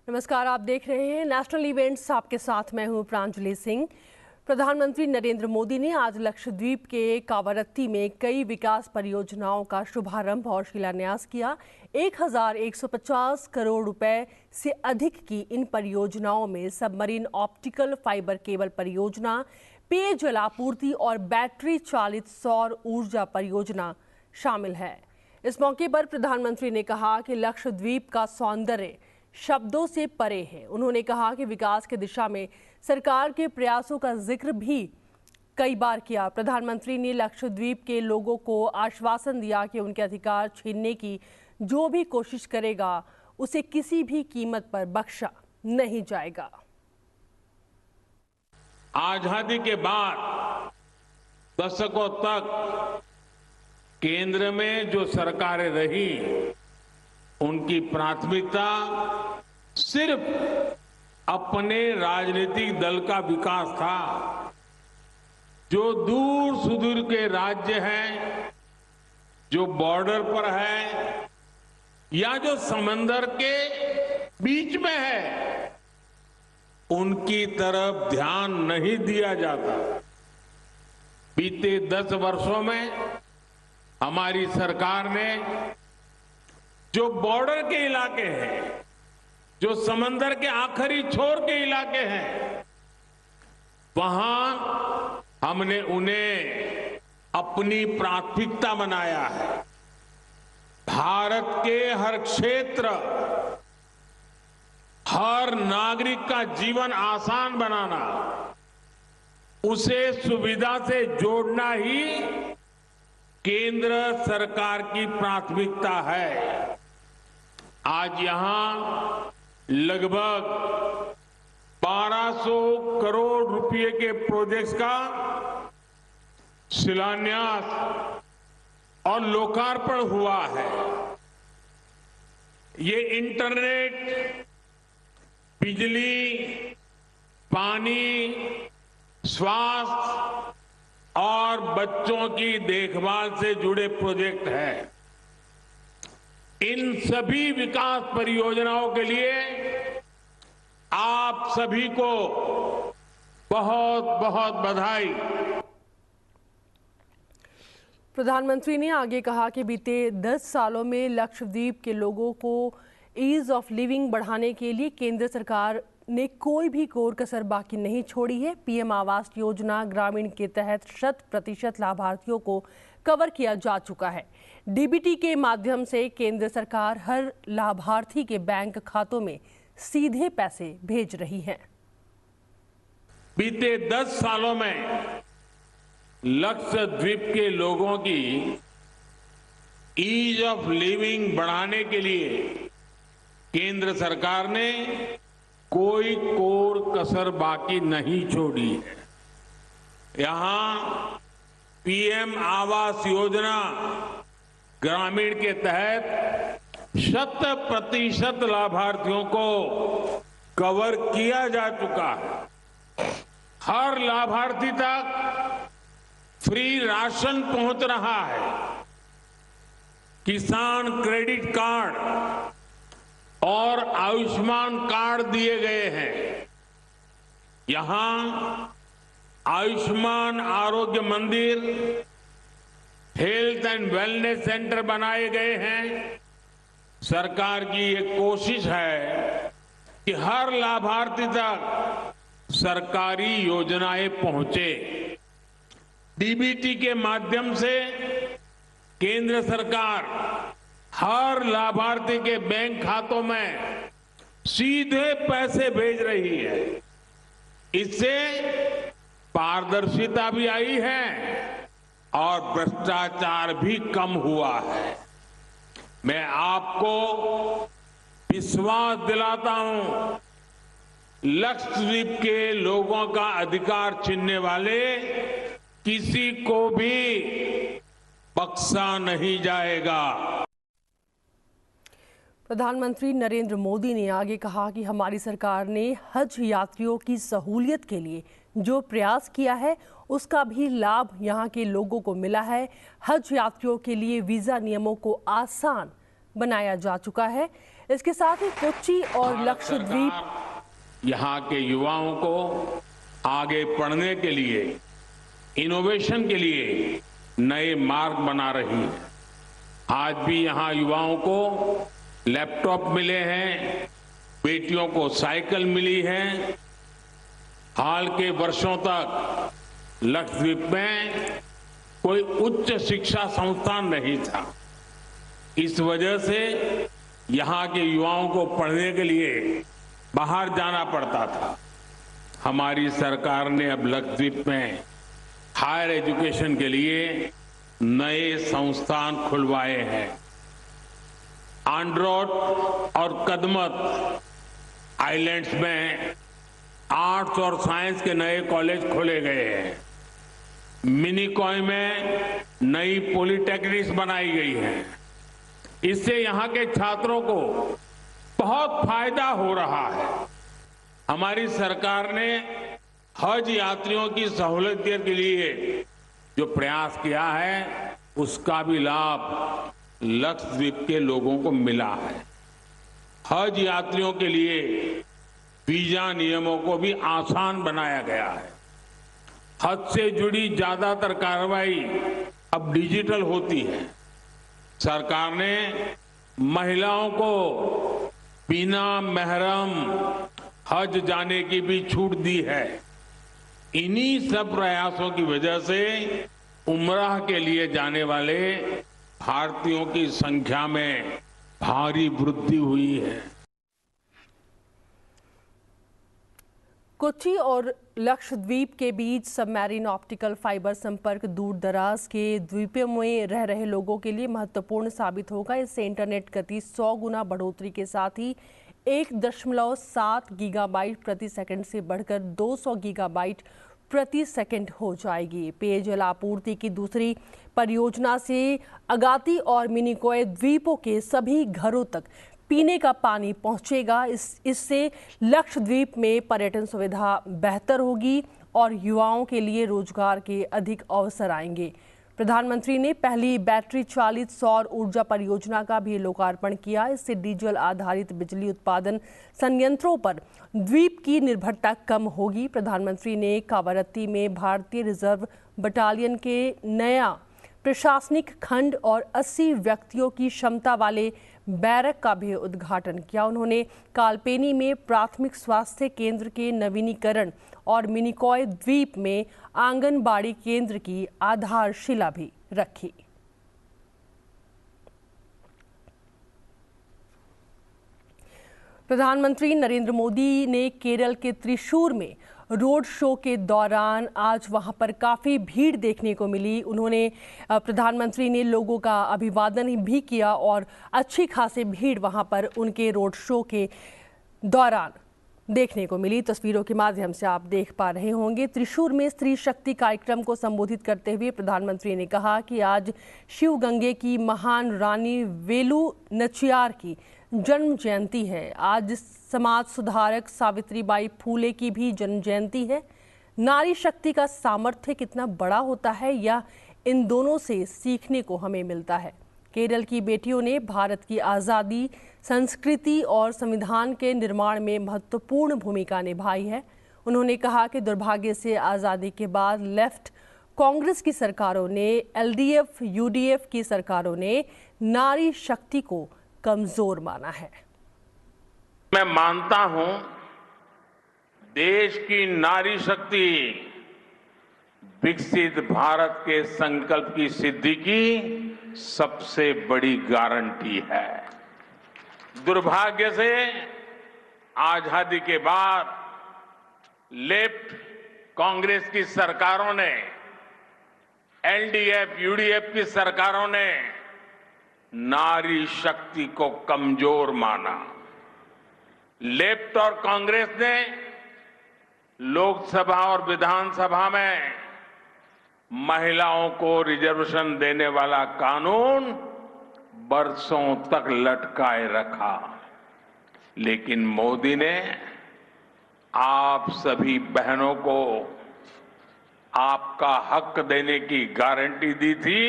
नमस्कार, आप देख रहे हैं नेशनल इवेंट्स। आपके साथ मैं हूं प्रांजलि सिंह। प्रधानमंत्री नरेंद्र मोदी ने आज लक्षद्वीप के कावरत्ती में कई विकास परियोजनाओं का शुभारंभ और शिलान्यास किया। 1150 करोड़ रुपए से अधिक की इन परियोजनाओं में सबमरीन ऑप्टिकल फाइबर केबल परियोजना, पेयजल आपूर्ति और बैटरी चालित सौर ऊर्जा परियोजना शामिल है। इस मौके पर प्रधानमंत्री ने कहा कि लक्षद्वीप का सौंदर्य शब्दों से परे है। उन्होंने कहा कि विकास की दिशा में सरकार के प्रयासों का जिक्र भी कई बार किया। प्रधानमंत्री ने लक्षद्वीप के लोगों को आश्वासन दिया कि उनके अधिकार छीनने की जो भी कोशिश करेगा उसे किसी भी कीमत पर बख्शा नहीं जाएगा। आजादी के बाद दशकों तक केंद्र में जो सरकारें रही, उनकी प्राथमिकता सिर्फ अपने राजनीतिक दल का विकास था। जो दूर सुदूर के राज्य हैं, जो बॉर्डर पर है या जो समंदर के बीच में है, उनकी तरफ ध्यान नहीं दिया जाता। बीते 10 वर्षों में हमारी सरकार ने जो बॉर्डर के इलाके हैं, जो समंदर के आखिरी छोर के इलाके हैं, वहां हमने उन्हें अपनी प्राथमिकता बनाया है। भारत के हर क्षेत्र, हर नागरिक का जीवन आसान बनाना, उसे सुविधा से जोड़ना ही केंद्र सरकार की प्राथमिकता है। आज यहां लगभग 1200 करोड़ रुपए के प्रोजेक्ट्स का शिलान्यास और लोकार्पण हुआ है। ये इंटरनेट, बिजली, पानी, स्वास्थ्य और बच्चों की देखभाल से जुड़े प्रोजेक्ट हैं। इन सभी विकास परियोजनाओं के लिए आप सभी को बहुत बहुत बधाई। प्रधानमंत्री ने आगे कहा कि बीते 10 सालों में लक्षद्वीप के लोगों को ईज ऑफ लिविंग बढ़ाने के लिए केंद्र सरकार ने कोई भी कोर कसर बाकी नहीं छोड़ी है। पीएम आवास योजना ग्रामीण के तहत 100% लाभार्थियों को कवर किया जा चुका है। डीबीटी के माध्यम से केंद्र सरकार हर लाभार्थी के बैंक खातों में सीधे पैसे भेज रही है। बीते 10 सालों में लक्षद्वीप के लोगों की ईज ऑफ लिविंग बढ़ाने के लिए केंद्र सरकार ने कोई कोर कसर बाकी नहीं छोड़ी है। यहां पीएम आवास योजना ग्रामीण के तहत 100% लाभार्थियों को कवर किया जा चुका है। हर लाभार्थी तक फ्री राशन पहुंच रहा है। किसान क्रेडिट कार्ड और आयुष्मान कार्ड दिए गए हैं। यहां आयुष्मान आरोग्य मंदिर, हेल्थ एंड वेलनेस सेंटर बनाए गए हैं। सरकार की ये कोशिश है कि हर लाभार्थी तक सरकारी योजनाएं पहुंचे। डीबीटी के माध्यम से केंद्र सरकार हर लाभार्थी के बैंक खातों में सीधे पैसे भेज रही है। इससे पारदर्शिता भी आई है और भ्रष्टाचार भी कम हुआ है। मैं आपको विश्वास दिलाता हूं, लक्षद्वीप के लोगों का अधिकार छीनने वाले किसी को भी बख्शा नहीं जाएगा। प्रधानमंत्री नरेंद्र मोदी ने आगे कहा कि हमारी सरकार ने हज यात्रियों की सहूलियत के लिए जो प्रयास किया है उसका भी लाभ यहां के लोगों को मिला है। हज यात्रियों के लिए वीजा नियमों को आसान बनाया जा चुका है। इसके साथ ही कोच्चि और भारत लक्षद्वीप सरकार यहाँ के युवाओं को आगे बढ़ने के लिए, इनोवेशन के लिए नए मार्ग बना रही है। आज भी यहाँ युवाओं को लैपटॉप मिले हैं, बेटियों को साइकिल मिली है। हाल के वर्षों तक लक्षद्वीप में कोई उच्च शिक्षा संस्थान नहीं था। इस वजह से यहाँ के युवाओं को पढ़ने के लिए बाहर जाना पड़ता था। हमारी सरकार ने अब लक्षद्वीप में हायर एजुकेशन के लिए नए संस्थान खुलवाए हैं। आंड्रोट और कदमत आइलैंड्स में आर्ट्स और साइंस के नए कॉलेज खोले गए हैं। मिनिकॉय में नई पॉलिटेक्निक्स बनाई गई है। इससे यहाँ के छात्रों को बहुत फायदा हो रहा है। हमारी सरकार ने हज यात्रियों की सहूलियत के लिए जो प्रयास किया है, उसका भी लाभ लक्षद्वीप के लोगों को मिला है। हज यात्रियों के लिए वीजा नियमों को भी आसान बनाया गया है। हज से जुड़ी ज्यादातर कार्रवाई अब डिजिटल होती है। सरकार ने महिलाओं को बिना महरम हज जाने की भी छूट दी है। इन्हीं सब प्रयासों की वजह से उम्राह के लिए जाने वाले भारतीयों की संख्या में भारी वृद्धि हुई है। कोच्चि और लक्षद्वीप के बीच सबमरीन ऑप्टिकल फाइबर संपर्क दूर दराज के द्वीपों में रह रहे लोगों के लिए महत्वपूर्ण साबित होगा। इससे इंटरनेट गति 100 गुना बढ़ोतरी के साथ ही 1.7 गीगाबाइट प्रति सेकंड से बढ़कर 200 गीगाबाइट प्रति सेकंड हो जाएगी। पेयजल आपूर्ति की दूसरी परियोजना से अगाती और मिनिकॉय द्वीपों के सभी घरों तक पीने का पानी पहुंचेगा। इससे लक्षद्वीप में पर्यटन सुविधा बेहतर होगी और युवाओं के लिए रोजगार के अधिक अवसर आएंगे। प्रधानमंत्री ने पहली बैटरी चालित सौर ऊर्जा परियोजना का भी लोकार्पण किया। इससे डीजल आधारित बिजली उत्पादन संयंत्रों पर द्वीप की निर्भरता कम होगी। प्रधानमंत्री ने कावारत्ती में भारतीय रिजर्व बटालियन के नया प्रशासनिक खंड और 80 व्यक्तियों की क्षमता वाले बैरक का भी उद्घाटन किया। उन्होंने कालपेनी में प्राथमिक स्वास्थ्य केंद्र के नवीनीकरण और मिनिकॉय द्वीप में आंगनबाड़ी केंद्र की आधारशिला भी रखी। प्रधानमंत्री नरेंद्र मोदी ने केरल के त्रिशूर में रोड शो के दौरान आज वहां पर काफ़ी भीड़ देखने को मिली। उन्होंने प्रधानमंत्री ने लोगों का अभिवादन भी किया और अच्छी खासी भीड़ वहां पर उनके रोड शो के दौरान देखने को मिली। तस्वीरों के माध्यम से आप देख पा रहे होंगे। त्रिशूर में स्त्री शक्ति कार्यक्रम को संबोधित करते हुए प्रधानमंत्री ने कहा कि आज शिवगंगे की महान रानी वेलु नचियार की जन्म जयंती है। आज समाज सुधारक सावित्रीबाई फूले की भी जन्म जयंती है। नारी शक्ति का सामर्थ्य कितना बड़ा होता है, यह इन दोनों से सीखने को हमें मिलता है। केरल की बेटियों ने भारत की आज़ादी, संस्कृति और संविधान के निर्माण में महत्वपूर्ण भूमिका निभाई है। उन्होंने कहा कि दुर्भाग्य से आज़ादी के बाद लेफ्ट कांग्रेस की सरकारों ने, एलडीएफ, यूडीएफ की सरकारों ने नारी शक्ति को कमजोर माना है। मैं मानता हूं देश की नारी शक्ति विकसित भारत के संकल्प की सिद्धि की सबसे बड़ी गारंटी है। दुर्भाग्य से आजादी के बाद लेफ्ट कांग्रेस की सरकारों ने, एलडीएफ, यूडीएफ की सरकारों ने नारी शक्ति को कमजोर माना। लेफ्ट और कांग्रेस ने लोकसभा और विधानसभा में महिलाओं को रिजर्वेशन देने वाला कानून बरसों तक लटकाए रखा। लेकिन मोदी ने आप सभी बहनों को आपका हक देने की गारंटी दी थी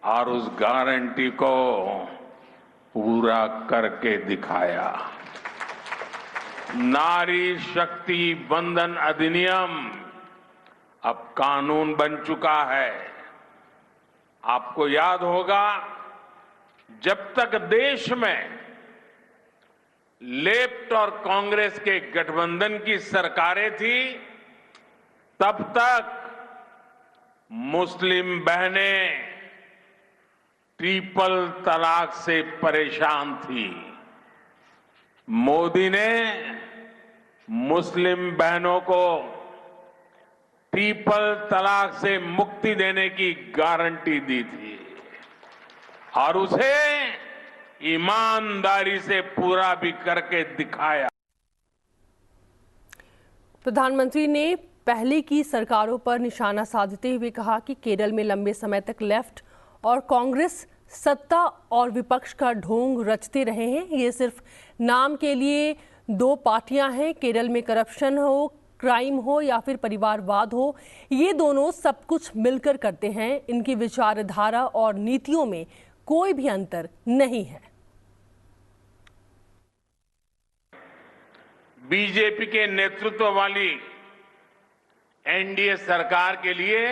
और उस गारंटी को पूरा करके दिखाया। नारी शक्ति वंदन अधिनियम अब कानून बन चुका है। आपको याद होगा, जब तक देश में लेफ्ट और कांग्रेस के गठबंधन की सरकारें थी, तब तक मुस्लिम बहनें ट्रिपल तलाक से परेशान थी। मोदी ने मुस्लिम बहनों को ट्रिपल तलाक से मुक्ति देने की गारंटी दी थी और उसे ईमानदारी से पूरा भी करके दिखाया। प्रधानमंत्री ने पहले की सरकारों पर निशाना साधते हुए कहा कि केरल में लंबे समय तक लेफ्ट और कांग्रेस सत्ता और विपक्ष का ढोंग रचते रहे हैं। ये सिर्फ नाम के लिए दो पार्टियां हैं। केरल में करप्शन हो, क्राइम हो या फिर परिवारवाद हो, ये दोनों सब कुछ मिलकर करते हैं। इनकी विचारधारा और नीतियों में कोई भी अंतर नहीं है। बीजेपी के नेतृत्व वाली एनडीए सरकार के लिए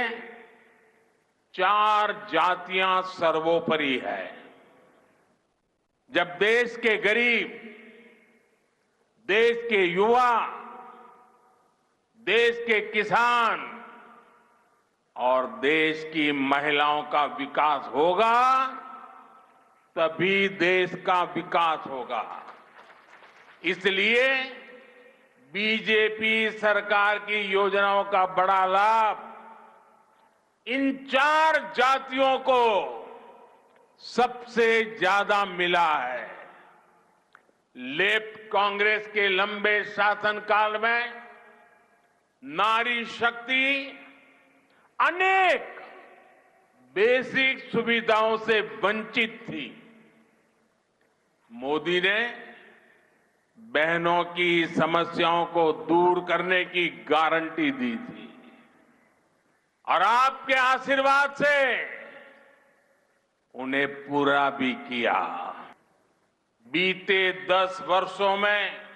4 जातियां सर्वोपरि है। जब देश के गरीब, देश के युवा, देश के किसान और देश की महिलाओं का विकास होगा, तभी देश का विकास होगा। इसलिए बीजेपी सरकार की योजनाओं का बड़ा लाभ इन 4 जातियों को सबसे ज्यादा मिला है। लेफ्ट कांग्रेस के लंबे शासनकाल में नारी शक्ति अनेक बेसिक सुविधाओं से वंचित थी। मोदी ने बहनों की समस्याओं को दूर करने की गारंटी दी थी और आपके आशीर्वाद से उन्हें पूरा भी किया। बीते 10 वर्षों में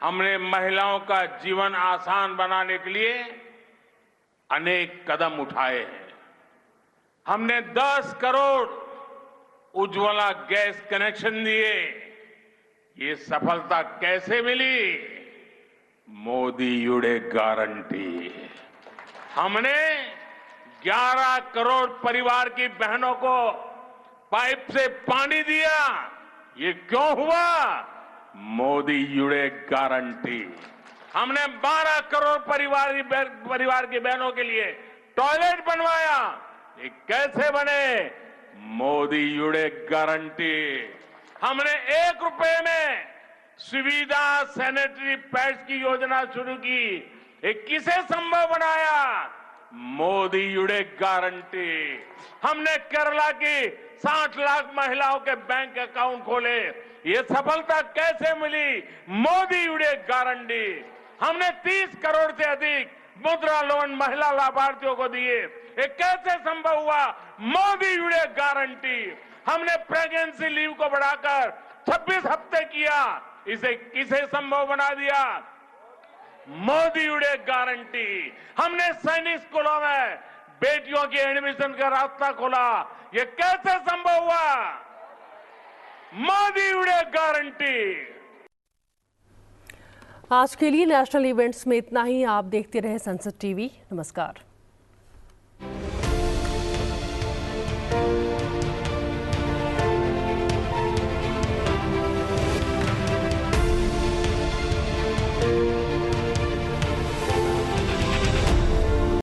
हमने महिलाओं का जीवन आसान बनाने के लिए अनेक कदम उठाए हैं। हमने 10 करोड़ उज्ज्वला गैस कनेक्शन दिए। ये सफलता कैसे मिली? मोदी युडे गारंटी। हमने 11 करोड़ परिवार की बहनों को पाइप से पानी दिया। ये क्यों हुआ? मोदी युडे गारंटी। हमने 12 करोड़ परिवार की बहनों के लिए टॉयलेट बनवाया। ये कैसे बने? मोदी युडे गारंटी। हमने 1 रुपए में सुविधा सैनिटरी पैड्स की योजना शुरू की। ये किसे संभव बनाया? मोदी युडे गारंटी। हमने केरला की 60 लाख महिलाओं के बैंक अकाउंट खोले। ये सफलता कैसे मिली? मोदी युडे गारंटी। हमने 30 करोड़ से अधिक मुद्रा लोन महिला लाभार्थियों को दिए। ये कैसे संभव हुआ? मोदी युडे गारंटी। हमने प्रेगनेंसी लीव को बढ़ाकर 26 हफ्ते किया। इसे किसे संभव बना दिया? मोदी युडे गारंटी। हमने सैनिक स्कूलों में बेटियों के एडमिशन का रास्ता खोला। ये कैसे संभव हुआ? मोदी युडे गारंटी। आज के लिए नेशनल इवेंट्स में इतना ही। आप देखते रहे संसद टीवी। नमस्कार।